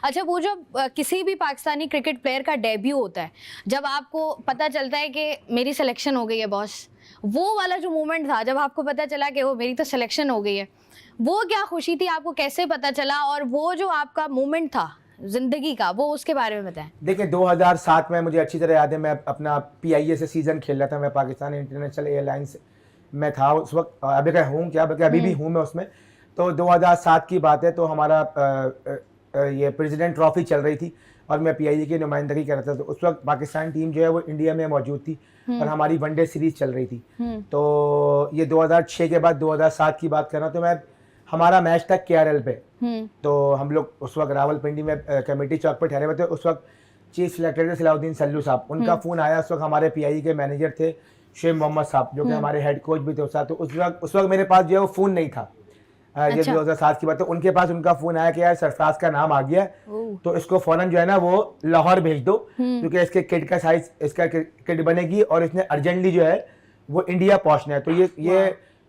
अच्छा, वो जब किसी भी पाकिस्तानी क्रिकेट प्लेयर का डेब्यू होता है, जब आपको पता चलता है कि मेरी सिलेक्शन हो गई है बॉस, वो वाला जो मोमेंट था जब आपको पता चला कि वो मेरी तो सिलेक्शन हो गई है, वो क्या खुशी थी, आपको कैसे पता चला, और वो जो आपका मोमेंट था जिंदगी का, वो उसके बारे में बताएं। देखिए 2007 में मुझे अच्छी तरह याद है, मैं अपना PIA से सीज़न खेल रहा था, मैं पाकिस्तान इंटरनेशनल एयरलाइंस में था उस वक्त, अभी का हूँ क्या, बल्कि अभी भी हूँ मैं उसमें। तो 2007 की बात है, तो हमारा ये प्रेसिडेंट ट्रॉफी चल रही थी और मैं PIA की नुमाइंदगी कर रहा था। तो उस वक्त पाकिस्तान टीम जो है वो इंडिया में मौजूद थी और हमारी वनडे सीरीज चल रही थी। तो ये 2006 के बाद 2007 की बात कर रहा हूँ। तो मैं, हमारा मैच था KRL पे, तो हम लोग उस वक्त रावलपिंडी में कमेटी चौक पर ठहरे हुए थे। उस वक्त चीफ सेलेक्टर थे सलाउद्दीन सल्लू साहब, उनका फ़ोन आया। उस वक्त हमारे PIA के मैनेजर थे शेख मोहम्मद साहब, जो कि हमारे हेड कोच भी थे उस साथ। तो उस वक्त मेरे पास जो है वो फ़ोन नहीं था। ये 2007 की बात है। उनके पास उनका फ़ोन आया कि यार सरफराज का नाम आ गया, तो इसको फ़ौरन जो है ना वो लाहौर भेज दो, क्योंकि इसके किट का साइज, इसका किट बनेगी और इसने अर्जेंटली जो है वो इंडिया पहुंचना है। तो ये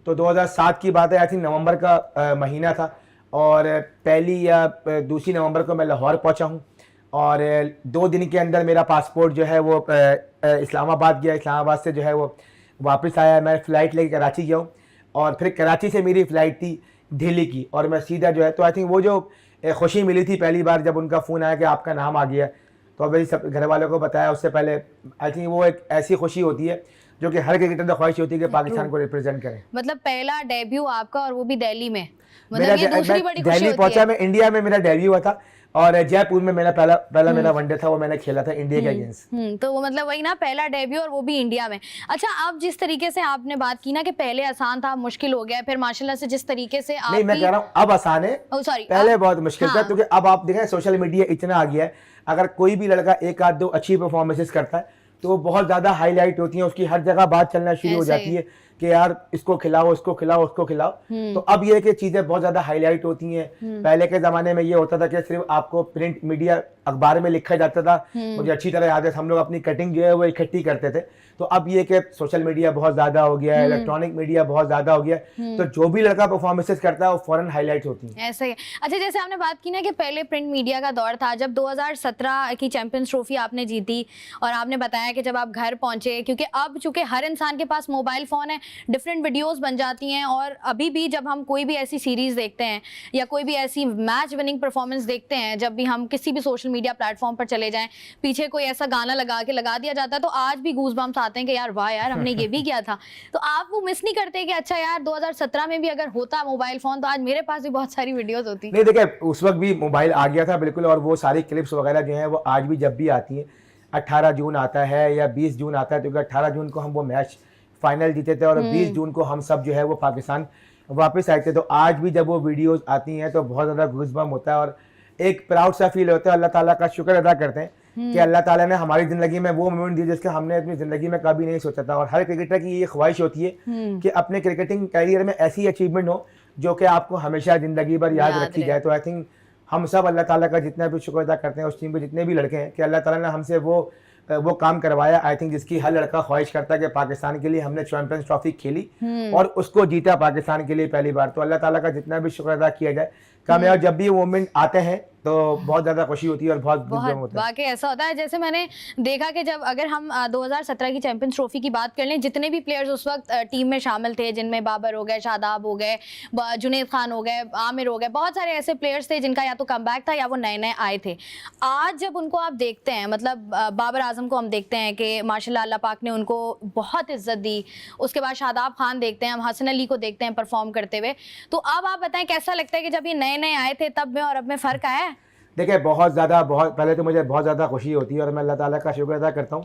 तो 2007 की बात है, आई थिंक नवंबर का महीना था, और पहली या दूसरी नवंबर को मैं लाहौर पहुंचा हूं, और 2 दिन के अंदर मेरा पासपोर्ट जो है वो इस्लामाबाद गया। इस्लामाबाद से जो है वो वापस आया। मैं फ़्लाइट लेके कराची गया हूँ, और फिर कराची से मेरी फ़्लाइट थी दिल्ली की, और मैं सीधा जो है, तो आई थिंक वो जो खुशी मिली थी पहली बार जब उनका फ़ोन आया कि आपका नाम आ गया, तो अभी सब घर वालों को बताया। उससे पहले आई थिंक वो एक ऐसी खुशी होती है जो कि हर क्रिकेटर की ख्वाहिश होती है कि पाकिस्तान को रिप्रेजेंट करें। मतलब पहला डेब्यू आपका, और वो भी दिल्ली में, मेरा मतलब ये दूसरी बड़ी खुशी दिल्ली होती पहुंचा, है। मैं इंडिया में मेरा डेब्यू हुआ था, और जयपुर में मेरा पहला मेरा वनडे था, वो मैंने खेला था इंडिया के अगेंस्ट। तो वो मतलब वही ना, पहला डेब्यू और वो भी इंडिया में। अच्छा, अब जिस तरीके से आपने बात की ना कि पहले आसान था, मुश्किल हो गया, फिर माशाल्लाह से जिस तरीके से आप, नहीं, मैं कह रहा हूँ अब आसान है, सॉरी, पहले बहुत मुश्किल था, हाँ। क्योंकि अब आप देखें सोशल मीडिया इतना आ गया है। अगर कोई भी लड़का एक आध दो अच्छी परफॉर्मेंसेस करता है तो वो बहुत ज्यादा हाईलाइट होती है, उसकी हर जगह बात चलना शुरू हो जाती है कि यार इसको खिलाओ, उसको खिलाओ, उसको खिलाओ। तो अब ये कि चीजें बहुत ज्यादा हाईलाइट होती हैं। पहले के जमाने में ये होता था कि सिर्फ आपको प्रिंट मीडिया अखबार में लिखा जाता था। मुझे अच्छी तरह याद है, हम लोग अपनी कटिंग जो है वो इकट्ठी करते थे। तो अब ये कि सोशल मीडिया बहुत ज्यादा हो गया है, इलेक्ट्रॉनिक मीडिया बहुत ज्यादा हो गया है, तो जो भी लड़का परफॉर्मेंसेस करता है वो फौरन हाईलाइट होती है। ऐसे ही। अच्छा, जैसे आपने बात की ना कि पहले प्रिंट मीडिया का दौर था, जब 2017 की चैंपियंस ट्रॉफी आपने जीती, और आपने बताया कि जब आप घर पहुंचे, क्योंकि अब चूंकि हर इंसान के पास मोबाइल फ़ोन है, डिफरेंट वीडियोस बन जाती हैं, और अभी भी जब हम कोई भी ऐसी सीरीज़ देखते हैं या कोई भी ऐसी मैच विनिंग परफॉर्मेंस देखते हैं, जब भी हम किसी भी सोशल मीडिया प्लेटफॉर्म पर चले जाएं, पीछे कोई ऐसा गाना लगा दिया जाता है, तो आज भी गूज़बम्प्स आते हैं कि यार वाह यार, हमने ये भी किया था। तो आप वो मिस नहीं करते कि अच्छा यार 2017 में भी अगर होता मोबाइल फ़ोन तो आज मेरे पास भी बहुत सारी वीडियोस होती? नहीं, देखिए उस वक्त भी मोबाइल आ गया था बिल्कुल, और वो सारी क्लिप्स वगैरह जो है वो आज भी जब भी आती हैं, 18 जून आता है या 20 जून आता है, क्योंकि 18 जून को हम वो मैच फाइनल जीते थे, और 20 जून को हम सब जो है वो पाकिस्तान वापस आए थे। तो आज भी जब वो वीडियोस आती हैं तो बहुत ज़्यादा गूज़बम्प होता है, और एक प्राउड सा फील होता है। अल्लाह ताला का शुक्र अदा करते हैं कि अल्लाह ताला ने हमारी ज़िंदगी में वो मोमेंट दिए जिसका हमने अपनी ज़िंदगी में कभी नहीं सोचा था। और हर क्रिकेटर की ये ख्वाहिश होती है कि अपने क्रिकेटिंग करियर में ऐसी अचीवमेंट हो जो कि आपको हमेशा ज़िंदगी भर याद रखी जाए। तो आई थिंक हम सब अल्लाह ताला का जितना भी शुक्र अदा करते हैं उस टीम पे जितने भी लड़के हैं, कि अल्लाह ताला ने हमसे वो काम करवाया, आई थिंक जिसकी हर लड़का ख्वाहिश करता है कि पाकिस्तान के लिए हमने चैंपियंस ट्रॉफी खेली और उसको जीता पाकिस्तान के लिए पहली बार। तो अल्लाह ताला का जितना भी शुक्र अदा किया जाए, कामयाब जब भी मोमेंट आते हैं तो बहुत ज़्यादा खुशी होती है और बहुत होता है। वाकई ऐसा होता है। जैसे मैंने देखा कि जब अगर हम 2017 की चैंपियंस ट्रॉफी की बात कर लें, जितने भी प्लेयर्स उस वक्त टीम में शामिल थे, जिनमें बाबर हो गए, शादाब हो गए, जुनैद खान हो गए, आमिर हो गए, बहुत सारे ऐसे प्लेयर्स थे जिनका या तो कमबैक था या वो नए नए आए थे। आज जब उनको आप देखते हैं, मतलब बाबर आजम को हम देखते हैं कि माशाल्लाह अल्लाह पाक ने उनको बहुत इज्जत दी, उसके बाद शादाब खान देखते हैं, हम हसन अली को देखते हैं परफॉर्म करते हुए। तो अब आप बताएं कैसा लगता है कि जब ये नए नए आए थे तब में और अब में फ़र्क आया है? देखिए बहुत पहले तो मुझे बहुत ज़्यादा खुशी होती है, और मैं अल्लाह ताला का शुक्र अदा करता हूँ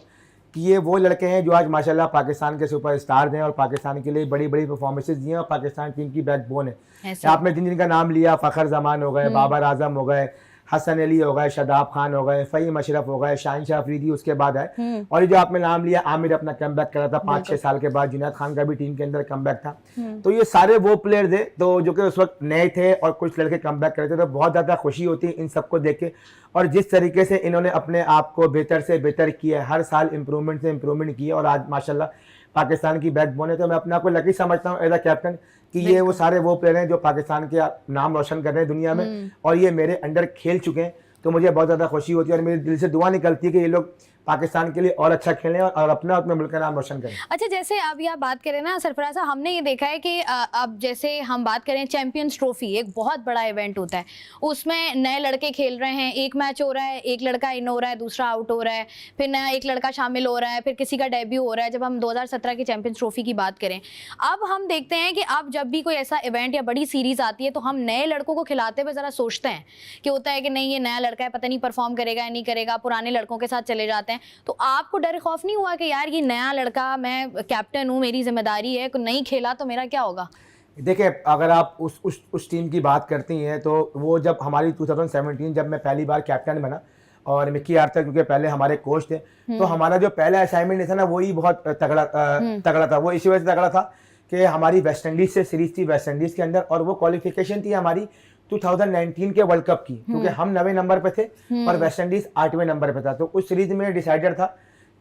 कि ये वो लड़के हैं जो आज माशाल्लाह पाकिस्तान के सुपरस्टार हैं और पाकिस्तान के लिए बड़ी बड़ी परफॉर्मेंसेस दी हैं, और पाकिस्तान टीम की बैकबोन है। आपने जिन जिनका नाम लिया, फ़खर जमान हो गए, बाबर आजम हो गए, हसन अली हो गए, शादाब खान हो गए, फ़हीम अशरफ हो गए, शाहिनशाह अफरीदी उसके बाद है, और ये जो आपने नाम लिया आमिर अपना कमबैक करा था 5-6 साल के बाद, जुनैद खान का भी टीम के अंदर कमबैक था। तो ये सारे वो प्लेयर थे तो जो कि उस वक्त नए थे और कुछ लड़के कमबैक करे थे। तो बहुत ज़्यादा खुशी होती है इन सबको देख के, और जिस तरीके से इन्होंने अपने आप को बेहतर से बेहतर किया, हर साल इंप्रूवमेंट से इंप्रूवमेंट किया, और आज माशाल्लाह पाकिस्तान की बैकबोन है। तो मैं अपने आप को लकी समझता हूँ एज अ कैप्टन कि ये वो सारे वो प्लेयर हैं जो पाकिस्तान के नाम रोशन कर रहे हैं दुनिया में, और ये मेरे अंडर खेल चुके हैं। तो मुझे बहुत ज़्यादा खुशी होती है और मेरे दिल से दुआ निकलती है कि ये लोग पाकिस्तान के लिए और अच्छा खेलें और अपना अपने मुल्क का नाम रोशन करें। अच्छा, जैसे अभी आप बात करें ना सरफराज साहब, हमने ये देखा है कि अब जैसे हम बात करें चैंपियंस ट्रॉफी, एक बहुत बड़ा इवेंट होता है, उसमें नए लड़के खेल रहे हैं, एक मैच हो रहा है, एक लड़का इन हो रहा है, दूसरा आउट हो रहा है, फिर नया एक लड़का शामिल हो रहा है, फिर किसी का डेब्यू हो रहा है। जब हम 2017 की चैंपियंस ट्रॉफी की बात करें, अब हम देखते हैं कि अब जब भी कोई ऐसा इवेंट या बड़ी सीरीज आती है तो हम नए लड़कों को खिलाते हुए ज़रा सोचते हैं कि होता है कि नहीं ये नया लड़का है, पता नहीं परफॉर्म करेगा या नहीं करेगा, पुराने लड़कों के साथ चले जाते हैं। तो आपको डर खौफ नहीं हुआ कि यार ये नया लड़का, मैं कैप्टन हूँ, मेरी जिम्मेदारी है, नहीं खेला तो मेरा क्या होगा? देखिए, अगर आप उस टीम की बात करती हैं तो वो जब हमारी 2017 जब मैं पहली बार कैप्टन बना और मिक्की आर्थर क्योंकि पहले हमारे कोच थे, तो हमारा जो पहला असाइनमेंट था ना वही बहुत तगड़ा था। वो इसी वजह से तगड़ा था कि हमारी वेस्ट इंडीज से सीरीज थी, वेस्ट इंडीज के अंदर, और वो क्वालिफिकेशन थी हमारी 2019 के वर्ल्ड कप की, क्योंकि हम 9वें नंबर पे थे और वेस्ट इंडीज 8वें नंबर पे था। तो उस सीरीज में डिसाइडेड था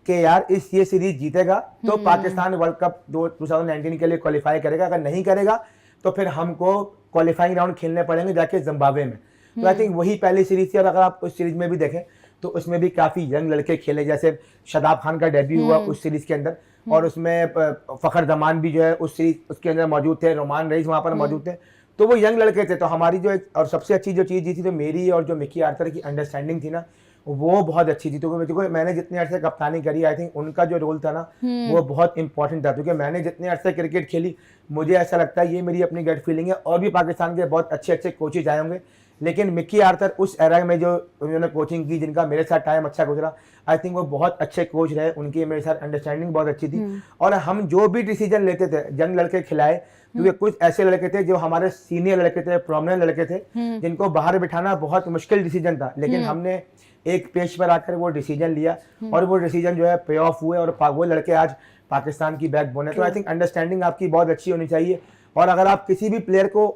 कि यार ये सीरीज जीतेगा तो पाकिस्तान वर्ल्ड कप 2019 के लिए क्वालिफाई करेगा, अगर नहीं करेगा तो फिर हमको क्वालिफाइंग राउंड खेलने पड़ेंगे जाके जिम्बाब्वे में। तो आई थिंक वही पहली सीरीज थी। और अगर आप उस सीरीज में भी देखें तो उसमें भी काफ़ी यंग लड़के खेले, जैसे शादाब खान का डेब्यू हुआ उस सीरीज के अंदर, और उसमें फ़खर जमान भी जो है उस सीरीज उसके अंदर मौजूद थे, रोमान रईस वहाँ पर मौजूद थे। तो वो यंग लड़के थे। तो हमारी जो और सबसे अच्छी जो चीज़ थी तो मेरी और जो मिक्की आर्थर की अंडरस्टैंडिंग थी ना वो बहुत अच्छी थी। तो देखो मैंने जितने अरसे कप्तानी करी, आई थिंक उनका जो रोल था ना वो बहुत इंपॉर्टेंट था, क्योंकि मैंने जितने अरसे क्रिकेट खेली मुझे ऐसा लगता है, ये मेरी अपनी गट फीलिंग है, और भी पाकिस्तान के बहुत अच्छे अच्छे कोचेज आए होंगे, लेकिन मिक्की आर्थर उस एरा में जो उन्होंने कोचिंग की, जिनका मेरे साथ टाइम अच्छा गुजरा, आई थिंक वो बहुत अच्छे कोच रहे, उनकी मेरे साथ अंडरस्टैंडिंग बहुत अच्छी थी। और हम जो भी डिसीजन लेते थे यंग लड़के खिलाए, क्योंकि कुछ ऐसे लड़के थे जो हमारे सीनियर लड़के थे, प्रोमिनेंट लड़के थे, जिनको बाहर बिठाना बहुत मुश्किल डिसीजन था, लेकिन हमने एक पेज पर आकर वो डिसीजन लिया और वो डिसीजन जो है पे ऑफ हुए, और वो लड़के आज पाकिस्तान की बैकबोन है। तो आई थिंक अंडरस्टैंडिंग आपकी बहुत अच्छी होनी चाहिए, और अगर आप किसी भी प्लेयर को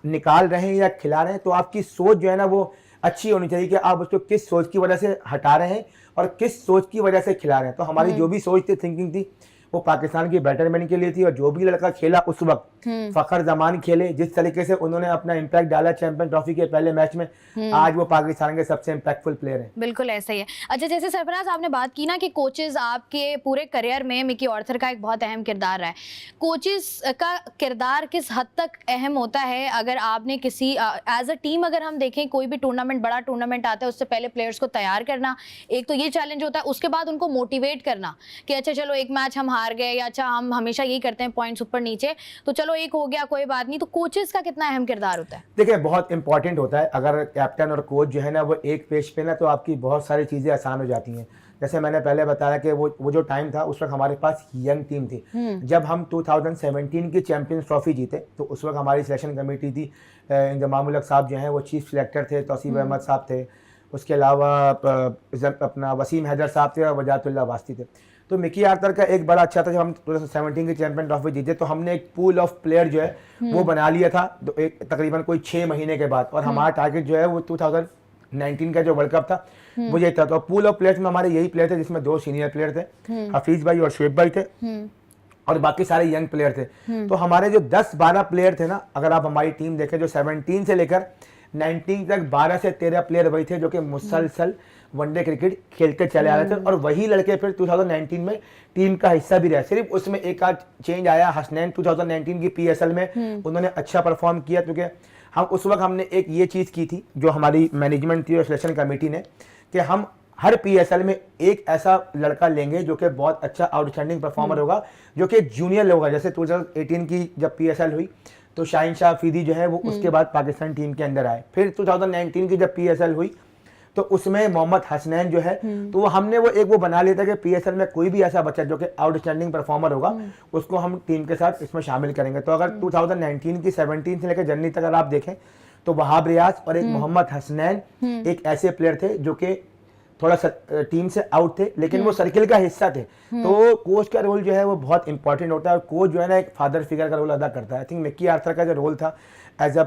निकाल रहे हैं या खिला रहे हैं तो आपकी सोच जो है ना वो अच्छी होनी चाहिए कि आप उसको किस सोच की वजह से हटा रहे हैं और किस सोच की वजह से खिला रहे हैं। तो हमारी जो भी सोच थी, थिंकिंग थी, वो पाकिस्तान की बेटरमेंट के लिए थी, और जो भी लड़का खेला उस वक्त, फखर जमान खेले, जिस तरीके से उन्होंने अपना इम्पैक्ट डाला चैंपियन ट्रॉफी के पहले मैच में, आज वो पाकिस्तान के सबसे इम्पैक्टफुल प्लेयर हैं। बिल्कुल ऐसा ही है। अच्छा, जैसे सरफराज आपने बात की ना कि कोचेज आपके पूरे करियर में मिक्की आर्थर का एक बहुत अहम किरदार रहा है। कोचेज का किरदार किस हद तक अहम होता है? अगर आपने किसी एज अ टीम अगर हम देखें, कोई भी टूर्नामेंट, बड़ा टूर्नामेंट आता है, उससे पहले प्लेयर्स को तैयार करना एक तो ये चैलेंज होता है, उसके बाद उनको मोटिवेट करना कि अच्छा चलो एक मैच हम हार गए, या अच्छा हम हमेशा यही करते हैं पॉइंट्स ऊपर नीचे, तो चलो एक हो गया कोई बात नहीं। तो कोचेस का कितना अहम किरदार होता है? देखिए, बहुत इंपॉर्टेंट होता है। अगर कैप्टन और कोच जो है ना वो एक पेज पे ना, तो आपकी बहुत सारी चीज़ें आसान हो जाती हैं। जैसे मैंने पहले बताया कि वो जो टाइम था उस वक्त हमारे पास यंग टीम थी। जब हम 2017 की चैंपियंस ट्रॉफी जीते तो उस वक्त हमारी सिलेक्शन कमेटी थी, इंजमाम उल हक साहब जो हैं वो चीफ सिलेक्टर थे, तौसीफ अहमद साहब थे, उसके अलावा अपना वसीम हैदर साहब थे और वजातुल्ला वास्ती थे। तो मिक्की आर्थर का एक बड़ा अच्छा था, जब हम 2017 की चैंपियन ट्रॉफी जीते तो हमने एक पूल ऑफ प्लेयर जो है वो बना लिया था तकरीबन कोई 6 महीने के बाद, और हमारा टारगेट जो है वो 2019 का जो वर्ल्ड कप था वो ये था। तो पूल ऑफ प्लेयर्स में हमारे यही प्लेयर थे, जिसमें 2 सीनियर प्लेयर थे, हफीज भाई और शुएब भाई थे, और बाकी सारे यंग प्लेयर थे। तो हमारे जो 10-12 प्लेयर थे ना, अगर आप हमारी टीम देखें जो 17 से लेकर 19 तक 12 से 13 प्लेयर वही थे जो कि मुसलसल वनडे क्रिकेट खेलते चले आ रहे थे, और वही लड़के फिर 2019 में टीम का हिस्सा भी रहे। सिर्फ उसमें एक आध चेंज आया, हसनैन 2019 की PSL में उन्होंने अच्छा परफॉर्म किया, क्योंकि हम उस वक्त हमने एक ये चीज़ की थी जो हमारी मैनेजमेंट थी और सिलेक्शन कमेटी ने, कि हम हर PSL में एक ऐसा लड़का लेंगे जो कि बहुत अच्छा आउटस्टैंडिंग परफॉर्मर होगा, जो कि जूनियर होगा। जैसे 2018 की जब PSL हुई तो शाहीन शाह अफरीदी जो है वो उसके बाद पाकिस्तान टीम के अंदर आए। फिर 2019 की जब PSL हुई तो उसमें मोहम्मद हसनैन जो है, तो वो हमने वो बना लिया था कि PSL में कोई भी ऐसा बच्चा जो कि आउटस्टैंडिंग परफॉर्मर होगा उसको हम टीम के साथ इसमें शामिल करेंगे। तो अगर 2019 की 17 से लेकर जनवरी तक अगर आप देखें तो वहाब रियाज और एक मोहम्मद हसनैन एक ऐसे प्लेयर थे जो कि थोड़ा टीम से आउट थे, लेकिन वो सर्किल का हिस्सा थे। तो कोच का रोल जो है वो बहुत इंपॉर्टेंट होता है, और कोच जो है ना एक फादर फिगर का रोल अदा करता है। आई थिंक मिक्की आर्थर का जो रोल था एज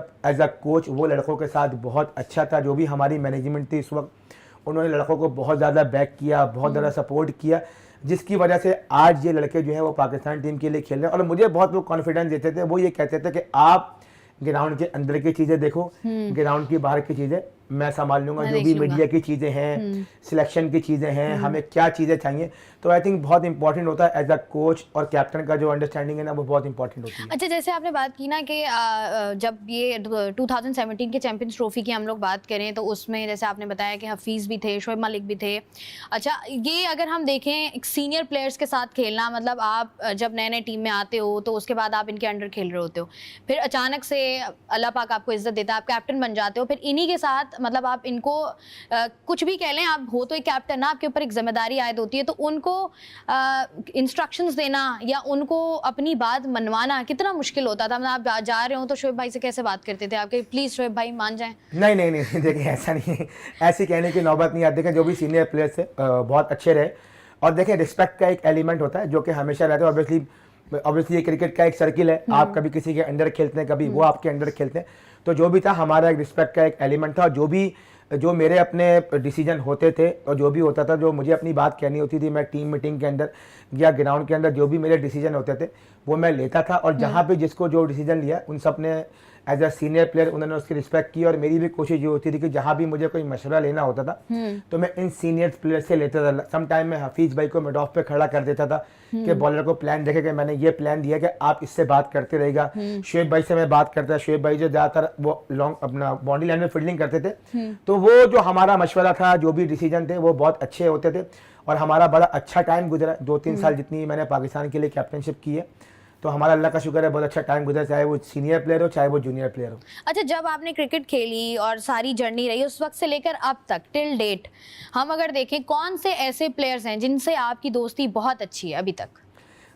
अ कोच, वो लड़कों के साथ बहुत अच्छा था। जो भी हमारी मैनेजमेंट थी इस वक्त, उन्होंने लड़कों को बहुत ज़्यादा बैक किया, बहुत ज़्यादा सपोर्ट किया, जिसकी वजह से आज ये लड़के जो है वो पाकिस्तान टीम के लिए खेल रहे हैं। और मुझे बहुत वो कॉन्फिडेंस देते थे, वो ये कहते थे कि आप ग्राउंड के अंदर की चीज़ें देखो, ग्राउंड की बाहर की चीज़ें मैं संभाल लूँगा, मैं जो देख भी लूंगा। मीडिया की चीज़ें हैं, सिलेक्शन की चीज़ें हैं, हमें क्या चीज़ें चाहिए, तो आई थिंक बहुत इंपॉर्टेंट होता है एज अ कोच और कैप्टन का जो अंडरस्टैंडिंग है ना, वो बहुत इंपॉर्टेंट होती है। अच्छा, जैसे आपने बात की ना कि जब ये 2017 के चैंपियंस ट्रॉफी की हम लोग बात करें तो उसमें जैसे आपने बताया कि हफीज़ भी थे, शोएब मलिक भी थे। अच्छा, ये अगर हम देखें एक सीनियर प्लेयर्स के साथ खेलना, मतलब आप जब नए-नए टीम में आते हो तो उसके बाद आप इनके अंडर खेल रहे होते हो। फिर अचानक से अल्लाह पाक आपको इज़्ज़त देता है, आप कैप्टन बन जाते हो। फिर इन्हीं के साथ मतलब आप इनको कुछ भी कह लें, आप हो तो एक कैप्टन ना, आपके ऊपर एक ज़िम्मेदारी आयद होती है, तो उनको इंस्ट्रक्शंस देना या उनको अपनी बात मनवाना कितना मुश्किल होता था? मतलब आप जा रहे हो तो शोएब भाई से कैसे बात करते थे आपके, प्लीज़ शोएब भाई मान जाएँ? नहीं, नहीं, नहीं, देखिए ऐसा नहीं है, ऐसे कहने की नौबत नहीं आती। देखिए जो भी सीनियर प्लेयर्स थे बहुत अच्छे रहे, और देखिए रिस्पेक्ट का एक एलिमेंट होता है जो कि हमेशा रहता है। ऑब्वियसली ये क्रिकेट का एक सर्किल है, आप कभी किसी के अंडर खेलते हैं, कभी वो आपके अंडर खेलते हैं, तो जो भी था हमारा एक रिस्पेक्ट का एक एलिमेंट था। जो मेरे अपने डिसीजन होते थे और जो भी होता था, जो मुझे अपनी बात कहनी होती थी, मैं टीम मीटिंग के अंदर या ग्राउंड के अंदर जो भी मेरे डिसीजन होते थे वो मैं लेता था, और जहाँ पे जिसको जो डिसीजन लिया उन सब ने एज अ सीनियर प्लेयर उन्होंने उसकी रिस्पेक्ट की। और मेरी भी कोशिश ये होती थी कि जहाँ भी मुझे कोई मशवरा लेना होता था तो मैं इन सीनियर प्लेयर से लेता था। सम टाइम मैं हफीज़ भाई को मिड ऑफ पे खड़ा कर देता था कि बॉलर को प्लान देखे कि मैंने ये प्लान दिया कि आप इससे बात करते रहेगा। शोएब भाई से मैं बात करता था, शोएब भाई जो ज़्यादातर वो लॉन्ग अपना बाउंड्री लाइन में फील्डिंग करते थे, तो वो जो हमारा मशवरा था, जो भी डिसीजन थे वो बहुत अच्छे होते थे, और हमारा बड़ा अच्छा टाइम गुजरा। 2-3 साल जितनी मैंने पाकिस्तान के लिए कैप्टनशिप की है, तो हमारा अल्लाह का शुक्र है बहुत अच्छा टाइम गुजरा, चाहे वो सीनियर प्लेयर हो चाहे वो जूनियर प्लेयर हो। अच्छा, जब आपने क्रिकेट खेली और सारी जर्नी रही उस वक्त से लेकर अब तक टिल डेट, हम अगर देखें कौन से ऐसे प्लेयर्स हैं जिनसे आपकी दोस्ती बहुत अच्छी है अभी तक?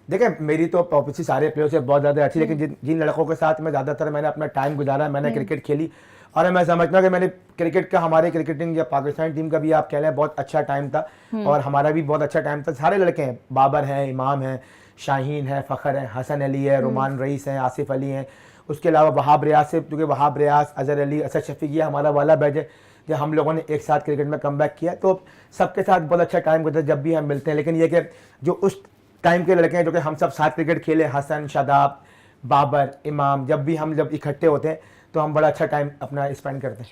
देखिए मेरी तो ऑब्वियसली सारे प्लेयर से बहुत ज़्यादा अच्छी, लेकिन जिन लड़कों के साथ मैं ज़्यादातर मैंने अपना टाइम गुजारा, मैंने क्रिकेट खेली, और मैं समझता हूँ कि मैंने क्रिकेट का, हमारे क्रिकेटिंग या पाकिस्तान टीम का भी आप कह लें बहुत अच्छा टाइम था, और हमारा भी बहुत अच्छा टाइम था। सारे लड़के हैं, बाबर हैं, इमाम हैं, शाहीन है, फ़खर है, हसन अली है, रुमान रईस हैं, आसिफ अली हैं, उसके अलावा वहाब रियाज से, क्योंकि वहाब रियाज, अजहर अली, असद शफीक, ये हमारा वाला बैच है कि हम लोगों ने एक साथ क्रिकेट में कमबैक किया, तो सबके साथ बहुत अच्छा टाइम गुजरा जब भी हम मिलते हैं। लेकिन ये कि जो उस टाइम के लड़के हैं जो कि हम सब साथ क्रिकेट खेले, हसन, शादाब, बाबर, इमाम, जब भी हम इकट्ठे होते हैं तो हम बड़ा अच्छा टाइम अपना स्पेंड करते हैं।